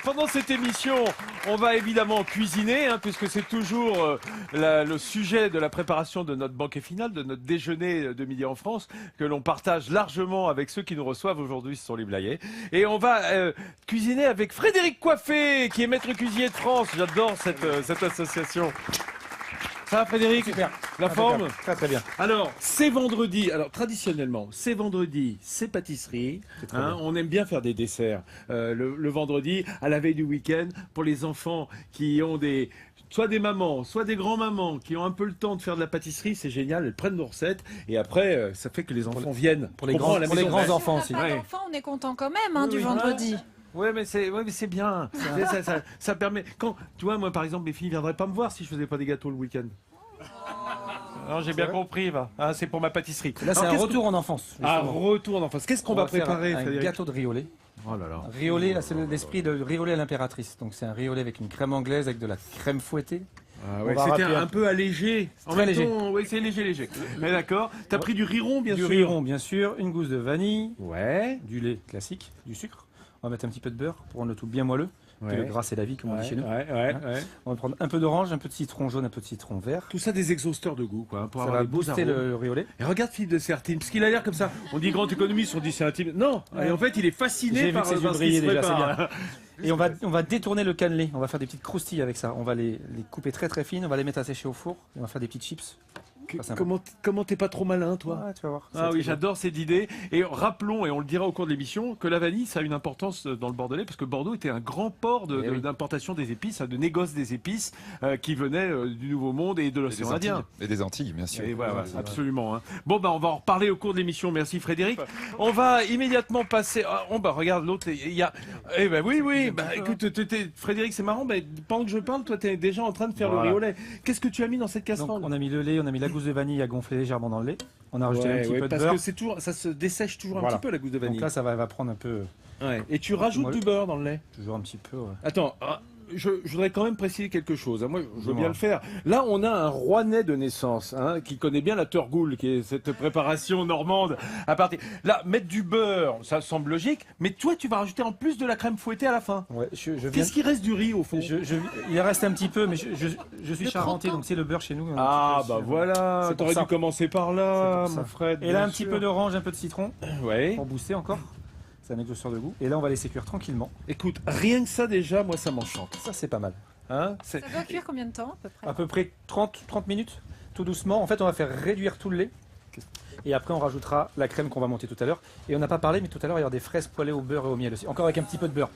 pendant cette émission, on va évidemment cuisiner, hein, puisque c'est toujours le sujet de la préparation de notre banquet final, de notre déjeuner de midi en France, que l'on partage largement avec ceux qui nous reçoivent aujourd'hui, ce sont les Blayais. Et on va cuisiner avec Frédéric Coiffé, qui est maître cuisinier de France. J'adore cette association. Ça va Frédéric? Super. La forme? Très très bien. Alors, c'est vendredi. Alors, traditionnellement, c'est vendredi, c'est pâtisserie. Hein, on aime bien faire des desserts le vendredi, à la veille du week-end, pour les enfants qui ont soit des mamans, soit des grands-mamans qui ont un peu le temps de faire de la pâtisserie. C'est génial, elles prennent nos recettes. Et après, ça fait que les enfants viennent. Pour les grands enfants aussi. Si on n'a pas d'enfants, on est content quand même hein, du vendredi. Ouais, mais c'est bien. Ça permet. Quand, tu vois, moi, par exemple, mes filles ne viendraient pas me voir si je faisais pas des gâteaux le week-end. Non, j'ai bien compris, va. Hein, c'est pour ma pâtisserie. Là, c'est un retour en enfance. Un retour en enfance. Qu'est-ce qu'on va préparer, un Frédéric? gâteau de riolet. Oh là là. Riolet, là, c'est l'esprit de riolet à l'impératrice. Donc, c'est un riolet avec une crème anglaise, avec de la crème fouettée. Ah ouais, c'était un peu allégé. En même léger. temps, oui, c'est léger. Mais d'accord. T'as pris du riz rond, bien sûr. Du riz rond, bien sûr. Une gousse de vanille. Ouais. Du lait classique. Du sucre. On va mettre un petit peu de beurre pour rendre le tout bien moelleux. Ouais. Le gras, c'est la vie, comme on dit chez nous. Ouais. On va prendre un peu d'orange, un peu de citron jaune, un peu de citron vert. Tout ça des exhausteurs de goût, quoi, pour Ça avoir va les beaux booster arômes. le riolet. Et regarde Philippe de Sertine, parce qu'il a l'air comme ça. On dit grande économiste, on dit c'est intime. Non, et en fait, il est fasciné J'ai vu par que ses yeux ce qui brillaient se déjà, c'est prépare. bien. Et on va détourner le cannelé. On va faire des petites croustilles avec ça. On va les couper très très fines. On va les mettre à sécher au four. Et on va faire des petites chips. Comment t'es pas trop malin, toi? Ouais, tu vas voir. Ah oui, j'adore cette idée. Et rappelons, et on le dira au cours de l'émission, que la vanille, ça a une importance dans le Bordelais, parce que Bordeaux était un grand port d'importation des épices, de négoce des épices, qui venaient du Nouveau Monde et de l'océan Indien. Et des Antilles, bien sûr. Et voilà, absolument. Hein. Bon, on va en reparler au cours de l'émission. Merci Frédéric. On va immédiatement passer. Regarde l'autre. Il y a. Eh ben oui. Écoute, Frédéric, c'est marrant. Pendant que je parle, toi, tu es déjà en train de faire le riolet. Qu'est-ce que tu as mis dans cette casserole? Donc, on a mis le lait, on a mis la gousse de vanille à gonfler légèrement dans le lait. On a rajouté un petit peu de beurre. Parce que c'est toujours, ça se dessèche toujours un petit peu la gousse de vanille. Donc là, ça va prendre un peu. Ouais. Et tu rajoutes du beurre dans le lait? Toujours un petit peu. Ouais. Attends. Je voudrais quand même préciser quelque chose. Moi, je veux bien le faire. Là, on a un Rouennais de naissance, hein, qui connaît bien la turgoule, qui est cette préparation normande. À partir là, mettre du beurre, ça semble logique. Mais toi, tu vas rajouter en plus de la crème fouettée à la fin. Ouais, Qu'est-ce qui reste du riz au fond? Il reste un petit peu, mais je suis charentais, donc c'est le beurre chez nous. Ah bah voilà. T'aurais dû commencer par là, mon Fred. Et là, un petit peu d'orange, un peu de citron. Ouais. Pour booster encore. C'est un exhausteur de goût. Et là, on va laisser cuire tranquillement. Écoute, rien que ça déjà, moi, ça m'enchante. Ça, c'est pas mal. Hein, ça doit cuire combien de temps à peu près 30 minutes, tout doucement. En fait, on va faire réduire tout le lait. Et après, on rajoutera la crème qu'on va monter tout à l'heure. Et on n'a pas parlé, mais tout à l'heure, il y aura des fraises poêlées au beurre et au miel aussi. Encore avec un petit peu de beurre.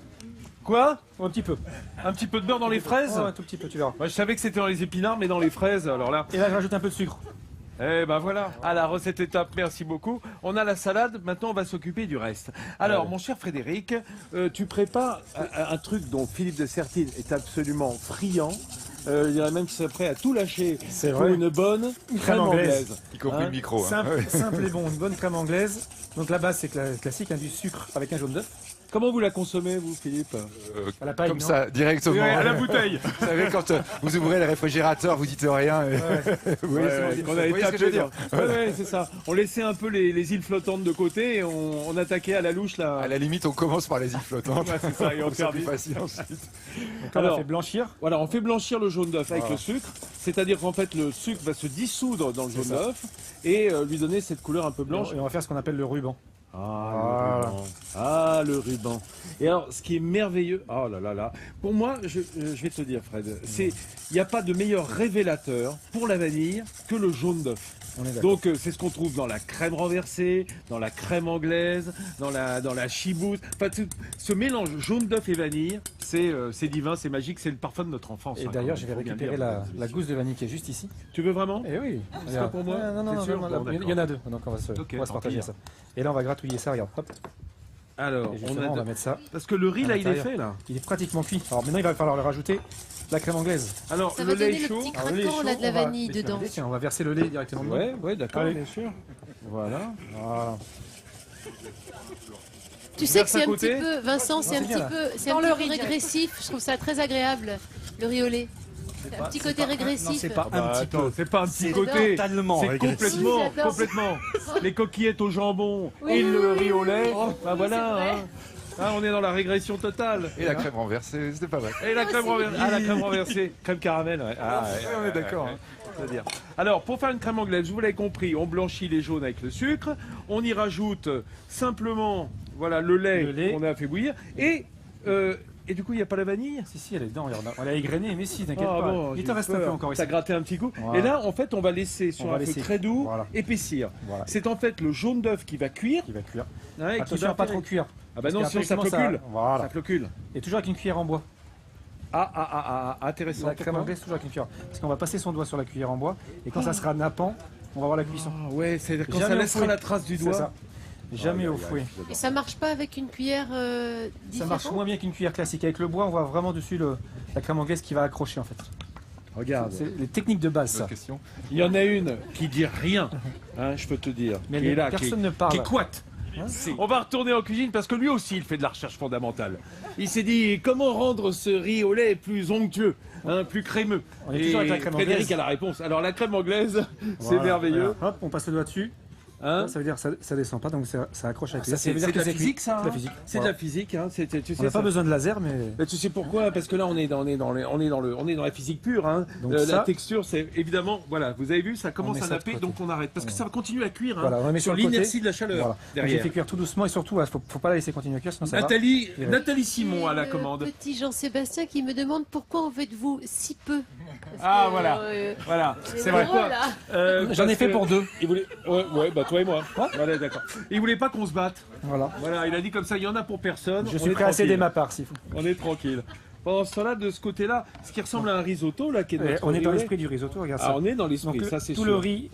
Quoi? Un petit peu. Un petit peu de beurre dans les fraises? Ouais, un tout petit peu, tu verras. Je savais que c'était dans les épinards, mais dans les fraises, alors là... Et là, je rajoute un peu de sucre. Eh ben voilà, à la recette étape, merci beaucoup. On a la salade, maintenant on va s'occuper du reste. Alors, mon cher Frédéric, tu prépares un truc dont Philippe de Sertine est absolument friand. Il y en a même qui sont prêts à tout lâcher pour une bonne crème anglaise. Y compris le micro. Simple et bon, une bonne crème anglaise. Donc la base, c'est classique, du sucre avec un jaune d'œuf. Comment vous la consommez, vous, Philippe? À la paille, comme ça, directement. À la bouteille. Vous savez, quand vous ouvrez le réfrigérateur, vous dites rien. On a étapé. Ouais, c'est ça. On laissait un peu les îles flottantes de côté et on attaquait à la louche là. À la limite, on commence par les îles flottantes. Ouais, c'est ça, et on c'est plus facile ensuite. Donc là, on fait blanchir. Voilà, on fait blanchir le jaune d'œuf avec le sucre. C'est-à-dire qu'en fait, le sucre va se dissoudre dans le jaune d'œuf et lui donner cette couleur un peu blanche. Et on va faire ce qu'on appelle le ruban. Le ruban. Et alors, ce qui est merveilleux, oh là là là, pour moi, je vais te dire, Fred, il n'y a pas de meilleur révélateur pour la vanille que le jaune d'œuf. Donc, c'est ce qu'on trouve dans la crème renversée, dans la crème anglaise, dans la chiboute. Enfin, ce mélange jaune d'œuf et vanille, c'est divin, c'est magique, c'est le parfum de notre enfance. Et d'ailleurs, je vais récupérer la gousse de vanille qui est juste ici. Tu veux vraiment? Eh oui. C'est pas pour moi? Non, il y en a deux, donc on va se partager ça. Et là, on va gratouiller ça, regarde, hop. Alors, on va mettre ça. Parce que le riz, là, il est fait, là. Il est pratiquement cuit. Alors maintenant, il va falloir le rajouter la crème anglaise. Alors, ça le va lait donner est chaud. le petit craquant là de la vanille dedans. Tiens, on va verser le lait directement dedans. Ouais, d'accord, bien sûr. Voilà. Tu sais que c'est un côté. petit peu, Vincent, c'est un petit peu régressif. Je trouve ça très agréable, le riz au lait. Un petit côté régressif. C'est pas un petit peu. C'est pas un petit côté. Totalement C'est régressif. complètement. Les coquillettes au jambon et le riz au lait. Bah voilà. Ah, on est dans la régression totale. Et la crème renversée, c'était pas mal. Et la crème renversée. Ah, la crème renversée. Crème caramel, ouais. Ah, Ouais, on est d'accord. Hein. c'est-à-dire. Alors, pour faire une crème anglaise, vous l'avez compris, on blanchit les jaunes avec le sucre. On y rajoute simplement, voilà, le lait qu'on a fait bouillir. Et du coup, il n'y a pas la vanille? Si, elle est dedans, regarde. On l'a égrenée, mais si, t'inquiète Ah pas. bon, Il te j'ai reste un peur. peu encore ici. T'as gratté un petit coup. Voilà. Et là, en fait, on va laisser sur On va un feu laisser. très doux Voilà. épaissir. Voilà. C'est en fait le jaune d'œuf qui va cuire. Qui va cuire. Ouais, qui Attention va à pas faire- trop cuire. Ah bah Parce non, qu'après, sinon ça il commence flocule. à- Voilà. Ça flocule. Et toujours avec une cuillère en bois. Intéressant. La crème Pourquoi anglaise, toujours avec une cuillère. Parce qu'on va passer son doigt sur la cuillère en bois. Et quand ça sera nappant, on va voir la cuisson. Ah ouais, c'est quand Jamais ça au laissera fouet. la trace du C'est doigt. ça. Jamais au fouet. Et ça marche pas avec une cuillère Ça différente? marche moins bien qu'une cuillère classique. Avec le bois, on voit vraiment dessus la crème anglaise qui va accrocher en fait. Regarde. C'est les techniques de base, ça. Autre question. Il y en a une qui dit rien, hein, je peux te dire. Mais qui est là, personne qui, ne parle. Qui couette. Hein On va retourner en cuisine parce que lui aussi il fait de la recherche fondamentale. Il s'est dit comment rendre ce riz au lait plus onctueux, hein, plus crémeux. On est toujours avec la crème Frédéric anglaise. a la réponse. Alors la crème anglaise, c'est Voilà. merveilleux. Voilà. Hop, on passe le doigt dessus. Hein. Ça veut dire que ça descend pas, donc ça accroche avec Ça, ça c'est veut dire de que la c'est physique cuit. ça. C'est de la hein physique. C'est de Voilà. la physique. Hein. Tu On sais n'a ça. pas besoin de laser, mais Mais tu sais pourquoi? Parce que là on est dans la physique pure. Hein. Donc La ça- texture, c'est évidemment, voilà, vous avez vu, ça commence met à ça de napper, côté. donc on arrête parce que ça va continuer à cuire. Hein, voilà, on la met sur sur le côté. l'inertie de la chaleur Voilà. Donc, j'ai derrière. fait cuire tout doucement et surtout, faut pas la laisser continuer à cuire, sinon ça va. Nathalie Simon à la Et le commande. Petit Jean-Sébastien qui me demande pourquoi en faites-vous si peu? Parce Ah, que, voilà. Voilà, c'est vrai. pourquoi J'en ai parce fait que pour 2. Il voulait... ouais, bah toi et moi. Voilà, d'accord. Il voulait pas qu'on se batte. Voilà. Voilà, il a dit comme ça, il y en a pour personne. Je on suis est prêt à céder tranquille. ma part, s'il faut. On est tranquille. Pendant ce temps-là, de ce côté-là, ce qui ressemble à un risotto, là, qui est notre On est dans riz au l'esprit du risotto, regarde lait. Ah, ça. on est dans l'esprit, Donc, ça c'est tout sûr. le riz,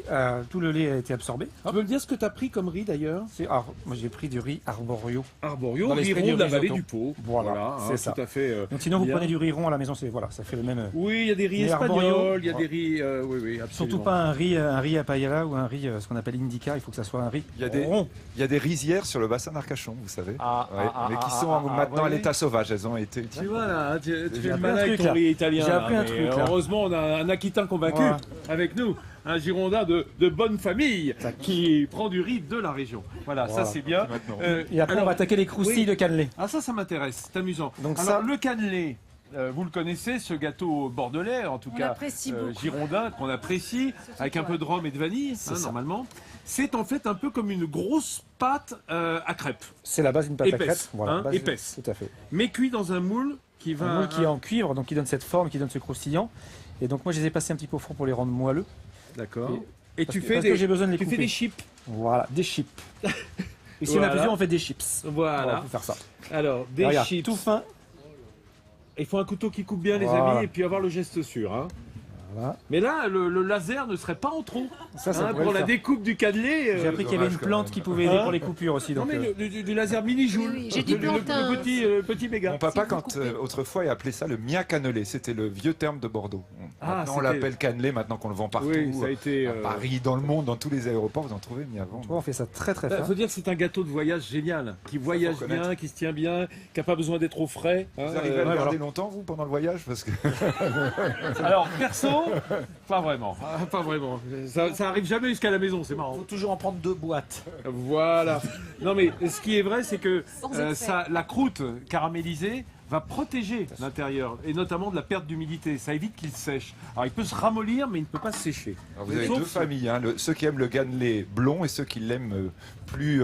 tout le lait a été absorbé. Tu peux me dire ce que tu as pris comme riz d'ailleurs? Alors, moi j'ai pris du riz arborio. Arborio, Dans riz l'esprit rond du de la vallée risotto. du Pau. Voilà, c'est hein, ça. Tout à fait. Donc sinon vous bien. prenez du riz rond à la maison, voilà, ça fait le même. Oui, il y a des riz Mais arborio, espagnols, il y a des voilà. riz. Oui, absolument. Surtout pas un riz à paella ou un riz ce qu'on appelle indica, il faut que ça soit un riz Il y a des- rond. Il y a des rizières sur le bassin d'Arcachon, vous savez. Ah, Ouais, mais qui sont maintenant à l'état sauvage. Elles ont été. Tu vois là, tu J'ai fais le appris malin un avec truc, ton là. riz italien. J'ai appris là, un mais truc, là. Heureusement, on a un Aquitain convaincu Voilà. avec nous. Un Girondin de bonne famille qui prend du riz de la région. Voilà, ça Voilà. c'est bien. Maintenant. Et après alors- on va attaquer les croustilles oui. de cannelé. Ah ça m'intéresse, c'est amusant. Donc Alors ça- le cannelé, vous le connaissez, ce gâteau bordelais, en tout On cas l'apprécie beaucoup. girondin, qu'on apprécie, avec un peu de rhum et de vanille, C'est ça. normalement. C'est en fait un peu comme une grosse pâte à crêpes, C'est la base d'une pâte à Épaisse, crêpes. Voilà, hein, base- épaisse. Tout à fait. mais cuit dans un moule qui va... Un moule qui est en cuivre, donc qui donne cette forme, qui donne ce croustillant. Et donc moi je les ai passés un petit peu au four pour les rendre moelleux. D'accord. Et Et tu parce fais que j'ai besoin de les tu fais couper. des chips. Voilà, des chips. Et si on Voilà. a plusieurs, on fait des chips. Voilà. On peut faire ça. Alors, des Regarde, chips. tout fin. Il faut un couteau qui coupe bien, les Voilà. amis, et puis avoir le geste sûr. Hein. Voilà. Mais là, le laser ne serait pas en trop. Ça Hein, pourrait pour le la faire. découpe du cannelé. J'ai appris qu'il y avait une dommage, quand plante même. qui pouvait aider Hein pour les coupures aussi. Non Donc, mais du laser mini joule. Oui, j'ai du plantain. Le petit méga. Mon papa, vous quand coupez. autrefois, il appelait ça le mia cannelé. C'était le vieux terme de Bordeaux. Ah, Maintenant, on c'était- l'appelle cannelé, maintenant qu'on le vend partout. Oui, ça a été. À Paris, dans le monde, dans tous les aéroports, vous en trouvez, mais avant. tu vois, on fait ça très très Il fin. faut dire que c'est un gâteau de voyage génial, qui voyage faut bien, reconnaître. qui se tient bien, qui n'a pas besoin d'être au frais. hein, Vous arrivez à le ouais, garder voilà. longtemps, vous, pendant le voyage parce que... Alors perso, pas vraiment, pas vraiment. Ça arrive jamais jusqu'à la maison, c'est marrant. faut toujours en prendre 2 boîtes. Voilà. Non mais ce qui est vrai, c'est que Sans excès. la croûte caramélisée va protéger l'intérieur, et notamment de la perte d'humidité. Ça évite qu'il sèche. Alors il peut se ramollir, mais il ne peut pas se sécher. Alors, vous avez Sauf- deux familles, hein, ceux qui aiment le cannelé blond et ceux qui l'aiment plus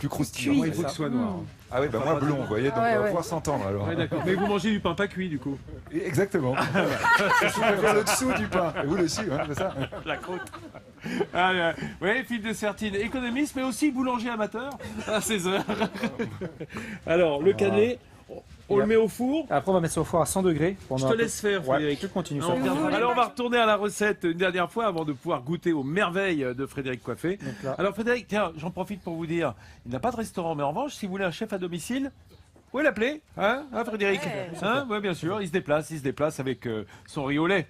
croustillant. Moi, il c'est faut ça qu'il soit noir. Ah oui, bah moi blond, vous voyez, donc Ouais, on va ouais. pouvoir s'entendre alors. Ouais, d'accord. Mais vous mangez du pain pas cuit, du coup. Exactement. Je préfère le dessous du pain. Et vous le dessus, hein, c'est ça. La croûte. Ah, oui, Philippe de Sertine, économiste, mais aussi boulanger amateur à 16 heures. Alors, le cannelé, on le met au four. Après, on va mettre ça au four à 100 degrés. Je te laisse faire, Ouais, Frédéric. je continue Non, ça. on regarde. Alors, on va retourner à la recette une dernière fois avant de pouvoir goûter aux merveilles de Frédéric Coiffé. Donc là, Alors, Frédéric, tiens, j'en profite pour vous dire, il n'a pas de restaurant, mais en revanche, si vous voulez un chef à domicile, vous pouvez l'appeler, hein, Frédéric? Hein, ouais, bien sûr, il se déplace avec son riz au lait.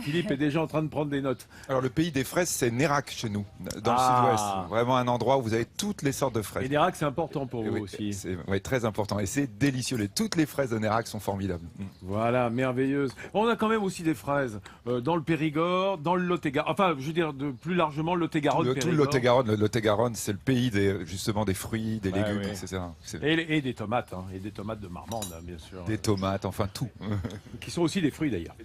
Philippe est déjà en train de prendre des notes. Alors le pays des fraises, c'est Nérac chez nous, dans Ah. le sud-ouest. Vraiment un endroit où vous avez toutes les sortes de fraises. Et Nérac, c'est important pour Et vous oui, aussi. c'est très important. Et c'est délicieux. Toutes les fraises de Nérac sont formidables. Voilà, merveilleuse. On a quand même aussi des fraises dans le Périgord, dans le Lot-et-Garonne. Enfin, je veux dire, plus largement, le Lot-et-Garonne. Tout le Lot-et-Garonne, c'est le pays justement des fruits, des Ouais, légumes, ouais. etc. C'est- Et des tomates. Hein, et des tomates de Marmande, hein, bien sûr. Des tomates, enfin tout. Qui sont aussi des fruits d'ailleurs.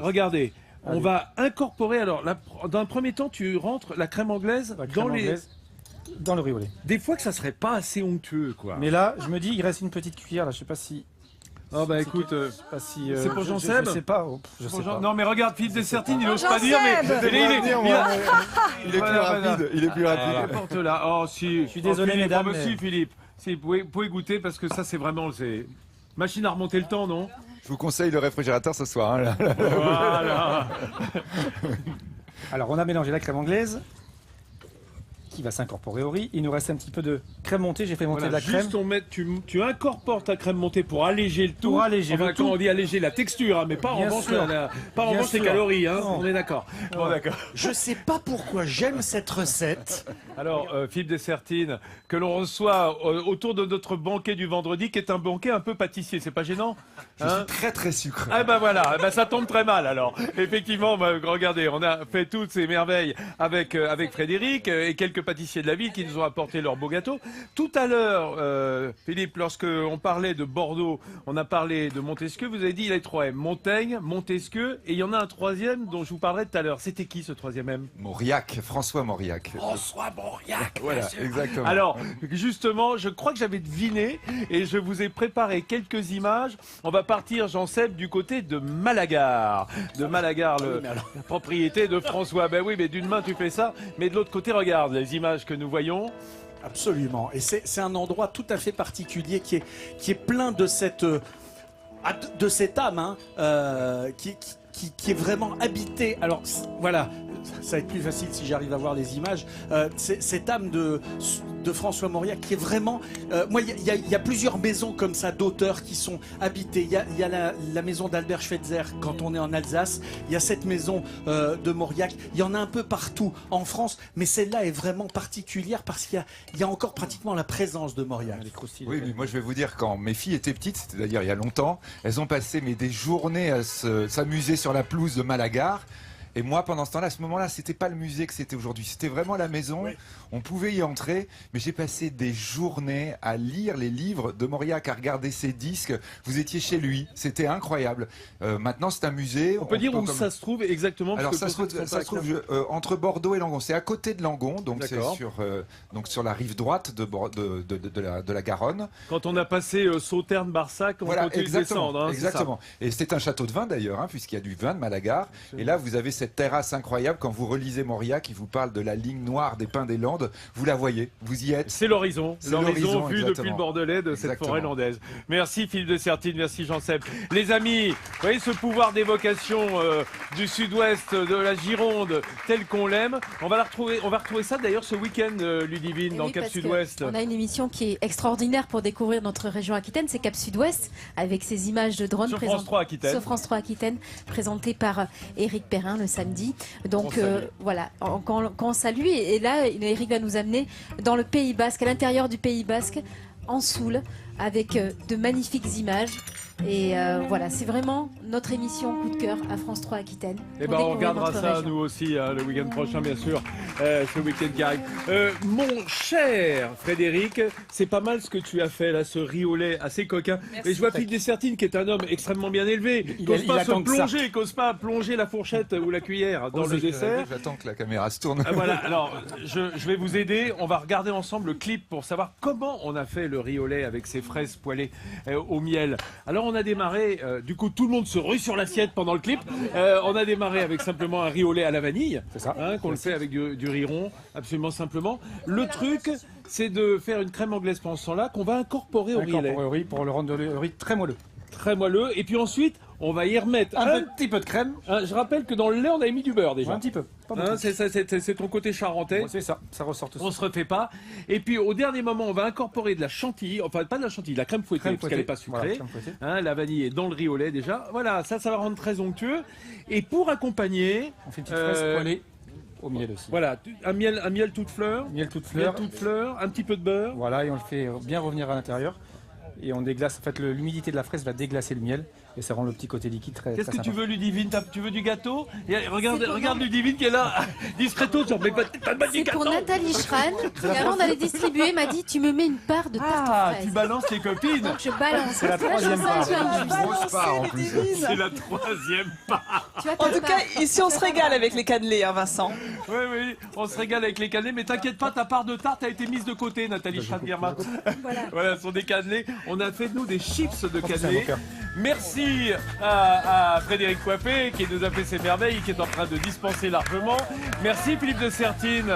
Regardez, on va incorporer, alors, dans un premier temps, tu rentres la crème anglaise dans le riz au lait. Des fois que ça serait pas assez onctueux, quoi. Mais là, je me dis, il reste une petite cuillère, là, je sais pas si... Oh bah écoute, c'est pour Jean-Seb. Je sais pas. Je sais pas. Non mais regarde, Philippe Dessertine, il n'ose pas dire, mais Il est plus rapide. Il est plus rapide. Apporte là. Oh si. Je suis désolé, Philippe, mesdames, Si mais- Philippe, si vous pouvez goûter parce que ça c'est vraiment machine à remonter le temps, non? Je vous conseille le réfrigérateur ce soir. Hein, là. Voilà. Alors, on a mélangé la crème anglaise qui va s'incorporer au riz. Il nous reste un petit peu de crème montée. J'ai fait monter Voilà, de la crème. juste tu incorpores ta crème montée pour alléger le tout. Pour alléger Enfin, le quand tout. on dit alléger la texture, hein, mais pas en Bien revanche, sûr. pas en Bien revanche les sûr. calories. Hein, Non. on est d'accord. Bon, d'accord. Je sais pas pourquoi j'aime cette recette. Alors, Philippe Dessertine, que l'on reçoit autour de notre banquet du vendredi, qui est un banquet un peu pâtissier, c'est pas gênant? Je suis très très sucré. Ah ben voilà, eh ben ça tombe très mal alors. Effectivement, bah, regardez, on a fait toutes ces merveilles avec Frédéric et quelques pâtissiers de la ville qui nous ont apporté leurs beaux gâteaux. Tout à l'heure, Philippe, lorsque on parlait de Bordeaux, on a parlé de Montesquieu, vous avez dit les 3 M, Montaigne, Montesquieu, et il y en a un troisième dont je vous parlerai tout à l'heure. C'était qui ce troisième M? Mauriac, François Mauriac. François Mauriac. Voilà, exactement. Alors, justement, je crois que j'avais deviné et je vous ai préparé quelques images. On va partir, Jean-Seb, du côté de Malagar. De Malagar, la propriété de François. Ben oui, mais d'une main tu fais ça, mais de l'autre côté, regarde les images que nous voyons. Absolument. Et c'est un endroit tout à fait particulier qui est plein de cette âme hein, qui est vraiment habitée. Alors voilà, ça va être plus facile si j'arrive à voir les images. Cette âme de François Mauriac qui est vraiment... moi, il y a plusieurs maisons comme ça d'auteurs qui sont habitées. Il y a la maison d'Albert Schweitzer quand on est en Alsace. Il y a cette maison de Mauriac. Il y en a un peu partout en France, mais celle-là est vraiment particulière parce qu'il y a encore pratiquement la présence de Mauriac. Oui, mais moi je vais vous dire, quand mes filles étaient petites, c'était d'ailleurs il y a longtemps, elles ont passé des journées à s'amuser sur la pelouse de Malagar. Et moi, pendant ce temps-là, à ce moment-là, c'était pas le musée que c'était aujourd'hui. C'était vraiment la maison. Oui. On pouvait y entrer, mais j'ai passé des journées à lire les livres de Mauriac, à regarder ses disques. Vous étiez chez lui, c'était incroyable. Maintenant, c'est un musée. On peut dire où ça se trouve exactement? Alors, ça se trouve entre Bordeaux et Langon. C'est à côté de Langon, donc c'est sur la rive droite de la Garonne. Quand on a passé Sauternes-Barsac, on continue de descendre. Hein, exactement. Et c'est un château de vin d'ailleurs, hein, puisqu'il y a du vin de Malagar. Et là, vous avez cette terrasse incroyable. Quand vous relisez Mauriac, il vous parle de la ligne noire des pins des Landes. Vous la voyez, vous y êtes. C'est l'horizon. L'horizon vu depuis le Bordelais de cette Exactement. forêt landaise. Merci Philippe Dessertine, merci Jean-Seb. Les amis, vous voyez ce pouvoir d'évocation du sud-ouest, de la Gironde, tel qu'on l'aime. On va retrouver ça d'ailleurs ce week-end, Ludivine, dans Cap Sud-Ouest. On a une émission qui est extraordinaire pour découvrir notre région Aquitaine, c'est Cap Sud-Ouest, avec ses images de drones. Sur France 3 Aquitaine. Sur France 3 Aquitaine, présentée par Éric Perrin le samedi. Donc voilà, quand on salue, et là Éric va nous amener dans le Pays Basque, à l'intérieur du Pays Basque, en Soule, avec de magnifiques images. Et voilà, c'est vraiment notre émission coup de cœur à France 3 Aquitaine. Et ben on regardera ça nous aussi hein, le week-end prochain bien sûr, ce week-end qui arrive. Mon cher Frédéric, c'est pas mal ce que tu as fait là, ce riz au lait assez coquin. Et je vois Philippe Dessertine qui est un homme extrêmement bien élevé, qui n'ose pas plonger la fourchette ou la cuillère dans le dessert. J'attends que la caméra se tourne. Voilà, alors je vais vous aider, on va regarder ensemble le clip pour savoir comment on a fait le riz au lait avec ses fraises poêlées au miel. Alors on a démarré, du coup tout le monde se rue sur l'assiette pendant le clip. On a démarré avec simplement un riz au lait à la vanille, c'est ça, hein, qu'on le fait avec du riz rond, absolument simplement. Le truc, c'est de faire une crème anglaise pendant ce temps-là qu'on va incorporer au riz pour le rendre le riz très moelleux. Très moelleux. Et puis ensuite, on va y remettre un petit peu de crème. Je rappelle que dans le lait, on avait mis du beurre déjà. Un petit peu. C'est ton côté charentais. C'est ça, ça ressort aussi. On se refait pas. Et puis au dernier moment, on va incorporer de la chantilly, enfin pas de la chantilly, de la crème fouettée, parce qu'elle n'est pas sucrée. Voilà, la vanille est dans le riz au lait déjà. Voilà, ça va rendre très onctueux. Et pour accompagner, on fait une petite fraise poêlée au miel aussi. Voilà, un miel toute fleur. Miel toute fleur, un petit peu de beurre. Voilà, et on le fait bien revenir à l'intérieur. et on déglace. En fait, l'humidité de la fraise va déglacer le miel et ça rend le petit côté liquide très, Qu'est-ce très que tu sympa. veux, Ludivine? Tu veux du gâteau? Et regarde Ludivine qui est là, discreto, genre, mais pas de C'est gâteau. pour Nathalie Schran, qui avant d'aller distribuer m'a dit tu me mets une part de tarte aux Ah, fraises. tu balances les copines. Donc je balance. C'est la Là, je troisième sens part. que tu as une juge. Grosse part en plus. C'est la troisième part. Tu as En ta tout part. cas, ici, on se régale avec les cannelés, hein, Vincent. Oui, oui, on se régale avec les cannelés, mais t'inquiète pas, ta part de tarte a été mise de côté, Nathalie Schran-Guermin. Voilà. Voilà, ce sont des cannelés. On a fait, nous, des chips de c'est un bon cannelés. cœur. Merci à Frédéric Coiffé qui nous a fait ses merveilles, qui est en train de dispenser largement. Merci Philippe de Sertine,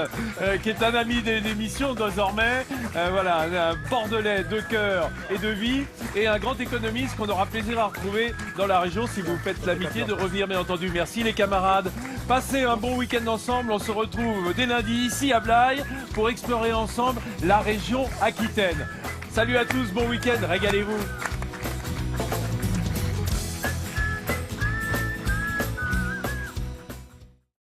qui est un ami de l'émission désormais. Voilà, un Bordelais de cœur et de vie, et un grand économiste qu'on aura plaisir à retrouver dans la région si vous faites l'amitié de revenir, bien entendu. Merci les camarades. Passez un bon week-end ensemble. On se retrouve dès lundi ici à Blaye pour explorer ensemble la région Aquitaine. Salut à tous, bon week-end, régalez-vous.